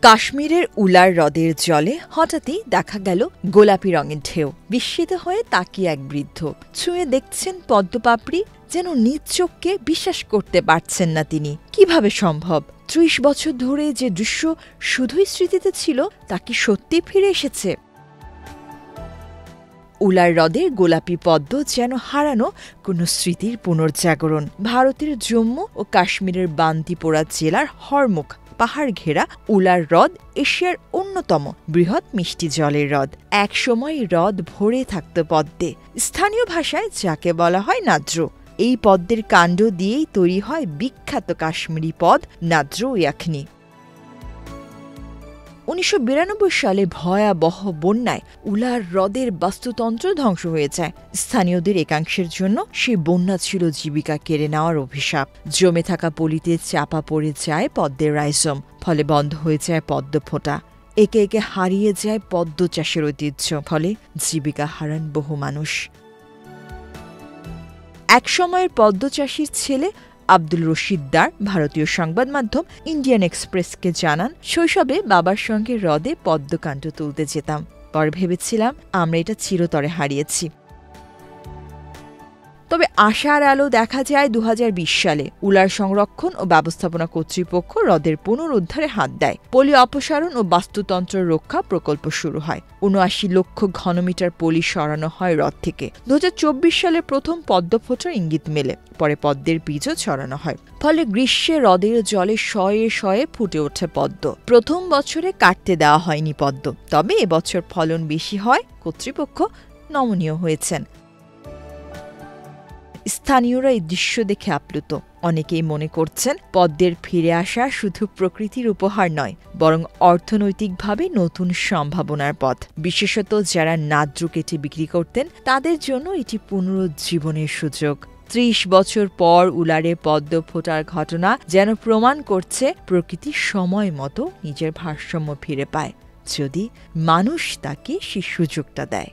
কাশ্মীরের উলার হ্রদের জলে হঠাৎই দেখা গেল গোলাপি রঙের ঢেউ। বিস্মিত হয়ে তাকিয়ে এক বৃদ্ধ ছুঁয়ে দেখছেন পদ্মপাপড়ি, যেন নিজ চোখকে বিশ্বাস করতে পারছেন না তিনি। কিভাবে সম্ভব? ৩০ বছর ধরে যে দৃশ্য শুধুই স্মৃতিতে ছিল, তা কি সত্যি ফিরে এসেছে? উলার হ্রদের গোলাপি পদ্ম যেন হারানো কোনো স্মৃতির পুনর্জাগরণ। ভারতের জম্মু ও কাশ্মীরের বান্দিপোরা জেলার হরমুখ পাহাড় ঘেরা উলার হ্রদ এশিয়ার অন্যতম বৃহৎ মিষ্টি জলের হ্রদ। একসময় হ্রদ ভরে থাকত পদ্মে, স্থানীয় ভাষায় যাকে বলা হয় নাদ্র। এই পদ্মের কাণ্ড দিয়েই তৈরি হয় বিখ্যাত কাশ্মীরি পদ নাদ্র ইয়াখনি। ১৯৯২ সালে ভয়াবহ বন্যায় উলার হ্রদের বাস্তুতন্ত্র ধ্বংস হয়ে যায়। স্থানীয়দের একাংশের জন্য সেই বন্যা ছিল জীবিকা কেড়ে নেওয়ার অভিশাপ। জমে থাকা পলিতে চাপা পড়ে যায় পদ্মের রাইজম, ফলে বন্ধ হয়ে যায় পদ্ম ফোটা। একে একে হারিয়ে যায় পদ্ম চাষের ঐতিহ্য, ফলে জীবিকা হারান বহু মানুষ। একসময়ের পদ্ম চাষির ছেলে আব্দুল রশিদ দার ভারতীয় সংবাদ মাধ্যম ইন্ডিয়ান এক্সপ্রেসকে জানান, শৈশবে বাবার সঙ্গে হ্রদে পদ্মকাণ্ড তুলতে যেতাম। পরে ভেবেছিলাম আমরা এটা চিরতরে হারিয়েছি। তবে আশার আলো দেখা যায় ২০২০ সালে। উলার সংরক্ষণ ও ব্যবস্থাপনা কর্তৃপক্ষ হ্রদের পুনরুদ্ধারে হাত দেয়। পলি অপসারণ ও বাস্তুতন্ত্র রক্ষা প্রকল্প শুরু হয়। ৭৯ লক্ষ ঘনমিটার পলি সরানো হয় হ্রদ থেকে। ২০২৪ সালে প্রথম পদ্ম ফোটার ইঙ্গিত মেলে। পরে পদ্মের বীজও ছড়ানো হয়। ফলে গ্রীষ্মে হ্রদের জলে শয়ে শয়ে ফুটে ওঠে পদ্ম। প্রথম বছরে কাটতে দেওয়া হয়নি পদ্ম, তবে এবছর ফলন বেশি হয়। কর্তৃপক্ষ নমনীয় হয়েছেন। স্থানীয়রা এই দৃশ্য দেখে আপ্লুত। অনেকেই মনে করছেন পদ্মের ফিরে আসা শুধু প্রকৃতির উপহার নয়, বরং অর্থনৈতিকভাবে নতুন সম্ভাবনার পথ। বিশেষত যারা নাদ্র কেটে বিক্রি করতেন, তাদের জন্য এটি পুনরুজ্জীবনের সুযোগ। ৩০ বছর পর উলারে পদ্ম ফোটার ঘটনা যেন প্রমাণ করছে প্রকৃতি সময় মতো নিজের ভারসাম্য ফিরে পায়, যদি মানুষ তাকে সেই সুযোগটা দেয়।